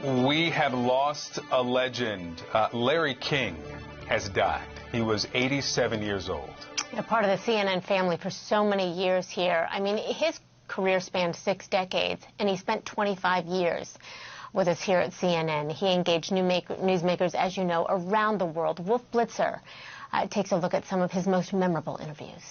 We have lost a legend. Larry King has died. He was 87 years old. A part of the CNN family for so many years here. I mean, his career spanned 6 decades, and he spent 25 years with us here at CNN. He engaged newsmakers, as you know, around the world. Wolf Blitzer takes a look at some of his most memorable interviews.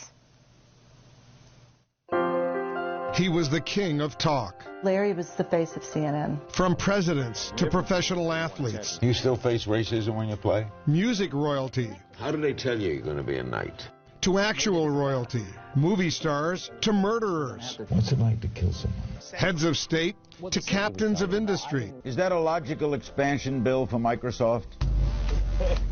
He was the king of talk. Larry was the face of CNN. From presidents to professional athletes. You still face racism when you play? Music royalty. How do they tell you you're going to be a knight? To actual royalty. Movie stars to murderers. What's it like to kill someone? Heads of state to captains of industry. Is that a logical expansion bill for Microsoft?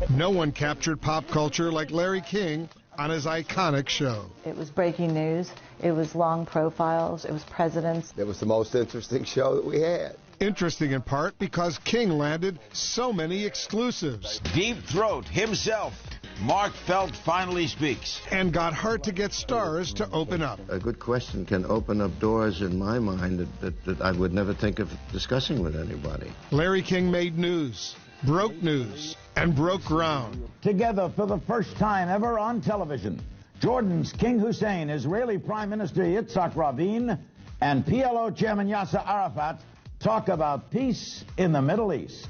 No one captured pop culture like Larry King on his iconic show. It was breaking news. It was long profiles. It was presidents. It was the most interesting show that we had. Interesting in part because King landed so many exclusives. Deep Throat himself, Mark Felt, finally speaks. And got hard to get stars to open up. A good question can open up doors in my mind that I would never think of discussing with anybody. Larry King made news, broke news, and broke ground. Together for the first time ever on television, Jordan's King Hussein, Israeli Prime Minister Yitzhak Rabin, and PLO Chairman Yasser Arafat talk about peace in the Middle East.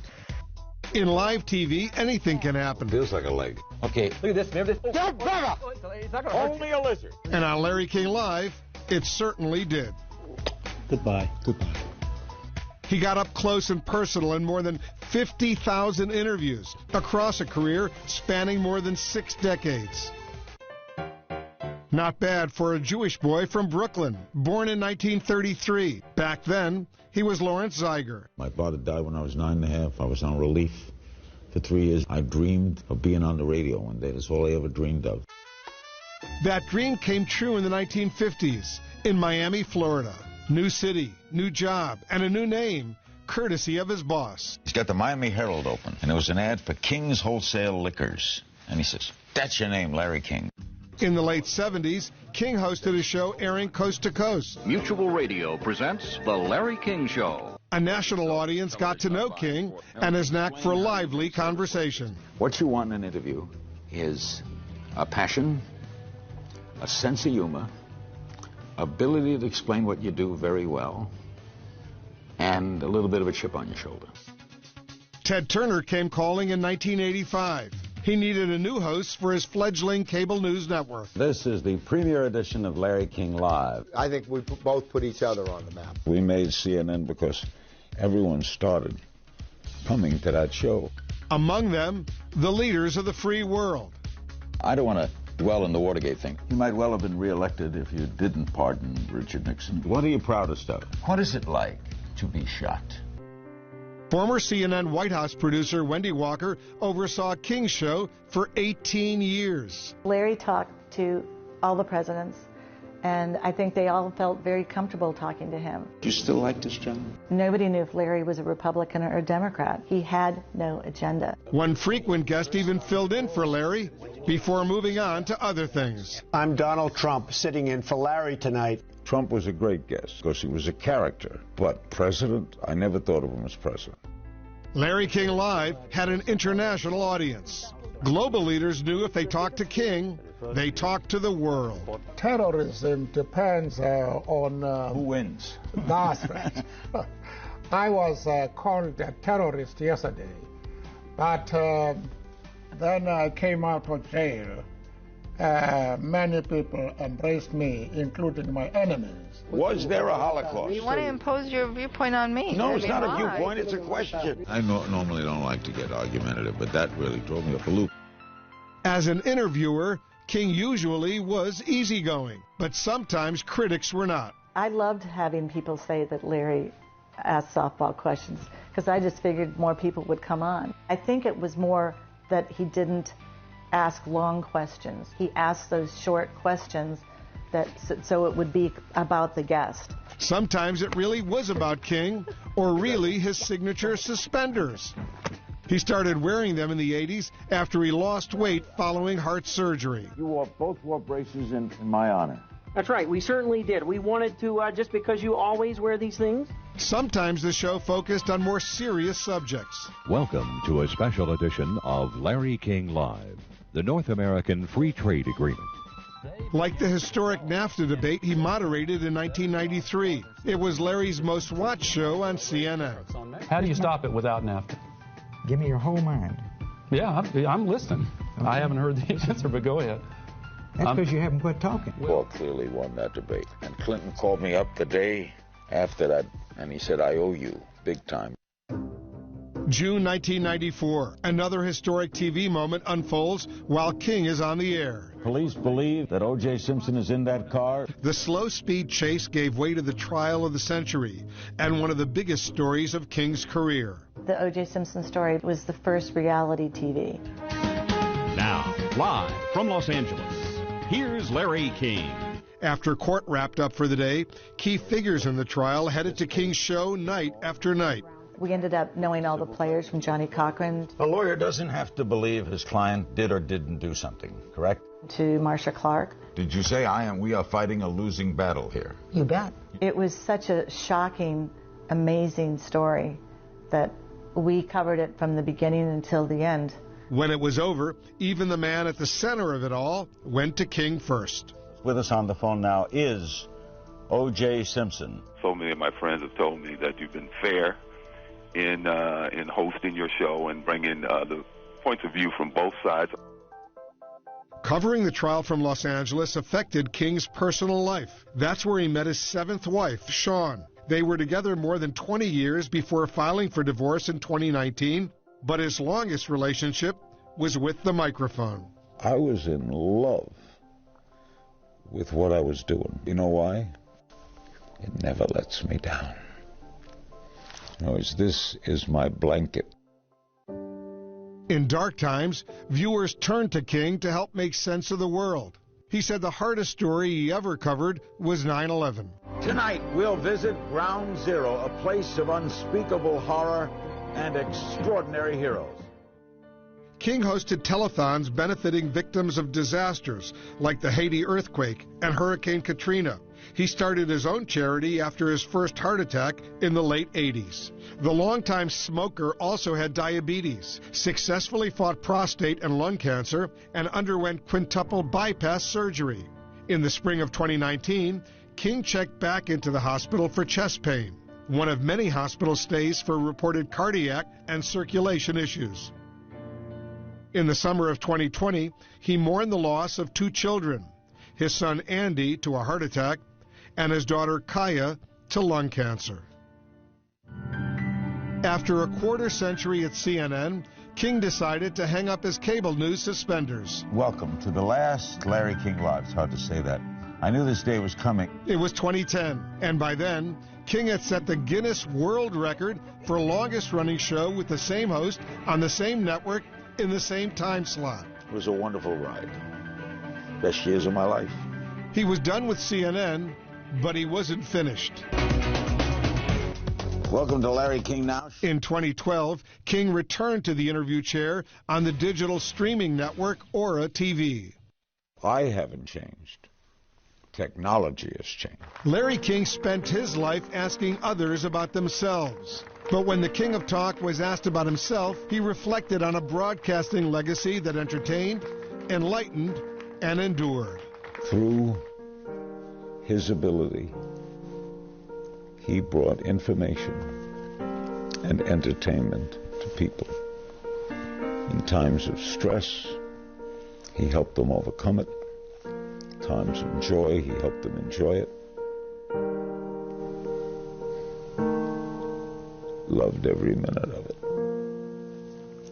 In live TV, anything can happen. Feels like a leg. Okay. Look at this. Remember this? Get better! Only a lizard. And on Larry King Live, it certainly did. Goodbye. Goodbye. He got up close and personal in more than 50,000 interviews across a career spanning more than 6 decades. Not bad for a Jewish boy from Brooklyn, born in 1933. Back then, he was Lawrence Zeiger. My father died when I was 9.5. I was on relief for 3 years. I dreamed of being on the radio one day. That's all I ever dreamed of. That dream came true in the 1950s in Miami, Florida. New city, new job, and a new name, courtesy of his boss. He's got the Miami Herald open, and there was an ad for King's Wholesale Liquors. And he says, "That's your name, Larry King." In the late 70s, King hosted a show airing coast to coast. Mutual Radio presents The Larry King Show. A national audience got to know King and his knack for lively conversation. What you want in an interview is a passion, a sense of humor, ability to explain what you do very well, and a little bit of a chip on your shoulder. Ted Turner came calling in 1985. He needed a new host for his fledgling cable news network. This is the premiere edition of Larry King Live. I think we both put each other on the map. We made CNN because everyone started coming to that show. Among them, the leaders of the free world. I don't want to dwell in the Watergate thing. You might well have been reelected if you didn't pardon Richard Nixon. What are you proudest of? What is it like to be shot? Former CNN White House producer Wendy Walker oversaw King's show for 18 years. Larry talked to all the presidents, and I think they all felt very comfortable talking to him. Do you still like this job? Nobody knew if Larry was a Republican or a Democrat. He had no agenda. One frequent guest even filled in for Larry before moving on to other things. I'm Donald Trump, sitting in for Larry tonight. Trump was a great guest because he was a character, but president, I never thought of him as president. Larry King Live had an international audience. Global leaders knew if they talked to King, they talked to the world. Terrorism depends on... who wins? That's right. I was called a terrorist yesterday, but then I came out of jail. Many people embraced me, including my enemies. Was there a Holocaust? You want to impose your viewpoint on me? No, it's not a viewpoint, it's a question. I normally don't like to get argumentative, but that really threw me off a loop. As an interviewer, King usually was easygoing, but sometimes critics were not. I loved having people say that Larry asked softball questions, because I just figured more people would come on. I think it was more that he didn't ask long questions. He asked those short questions so it would be about the guest. Sometimes it really was about King, or really his signature suspenders. He started wearing them in the 80s after he lost weight following heart surgery. You both wore braces in my honor. That's right. We certainly did. We wanted to, just because you always wear these things, Sometimes the show focused on more serious subjects. Welcome to a special edition of Larry King Live, the North American Free Trade Agreement. Like the historic NAFTA debate he moderated in 1993. It was Larry's most watched show on CNN. How do you stop it without NAFTA? Give me your whole mind. Yeah, I'm listening. Okay. I haven't heard the answer, but go ahead. That's because you haven't quit talking. Paul clearly won that debate. And Clinton called me up the day after that, and he said, I owe you, big time. June 1994. Another historic TV moment unfolds while King is on the air. Police believe that O.J. Simpson is in that car. The slow-speed chase gave way to the trial of the century and one of the biggest stories of King's career. The O.J. Simpson story was the first reality TV. Now, live from Los Angeles, here's Larry King. After court wrapped up for the day, key figures in the trial headed to King's show night after night. We ended up knowing all the players from Johnny Cochran. A lawyer doesn't have to believe his client did or didn't do something, correct? To Marcia Clark. Did you say we are fighting a losing battle here? You bet. It was such a shocking, amazing story that we covered it from the beginning until the end. When it was over, even the man at the center of it all went to King first. With us on the phone now is O.J. Simpson. So many of my friends have told me that you've been fair in hosting your show and bringing the points of view from both sides. Covering the trial from Los Angeles affected King's personal life. That's where he met his seventh wife, Shawn. They were together more than 20 years before filing for divorce in 2019, but his longest relationship was with the microphone. I was in love with what I was doing. You know why? It never lets me down. This is my blanket. In dark times, viewers turned to King to help make sense of the world. He said the hardest story he ever covered was 9/11. Tonight, we'll visit Ground Zero, a place of unspeakable horror and extraordinary heroes. King hosted telethons benefiting victims of disasters like the Haiti earthquake and Hurricane Katrina. He started his own charity after his first heart attack in the late 80s. The longtime smoker also had diabetes, successfully fought prostate and lung cancer, and underwent quintuple bypass surgery. In the spring of 2019, King checked back into the hospital for chest pain, one of many hospital stays for reported cardiac and circulation issues. In the summer of 2020, he mourned the loss of two children, his son Andy to a heart attack, and his daughter Kaya to lung cancer. After a quarter century at CNN, King decided to hang up his cable news suspenders. Welcome to the last Larry King Live. It's hard to say that. I knew this day was coming. It was 2010, and by then, King had set the Guinness World Record for longest-running show with the same host on the same network in the same time slot. It was a wonderful ride. Best years of my life. He was done with CNN, but he wasn't finished. Welcome to Larry King Now. In 2012, King returned to the interview chair on the digital streaming network Aura TV. I haven't changed. Technology has changed. Larry King spent his life asking others about themselves. But when the King of Talk was asked about himself, he reflected on a broadcasting legacy that entertained, enlightened, and endured. Through his ability, he brought information and entertainment to people. In times of stress, he helped them overcome it. Times of joy, he helped them enjoy it. Loved every minute of it.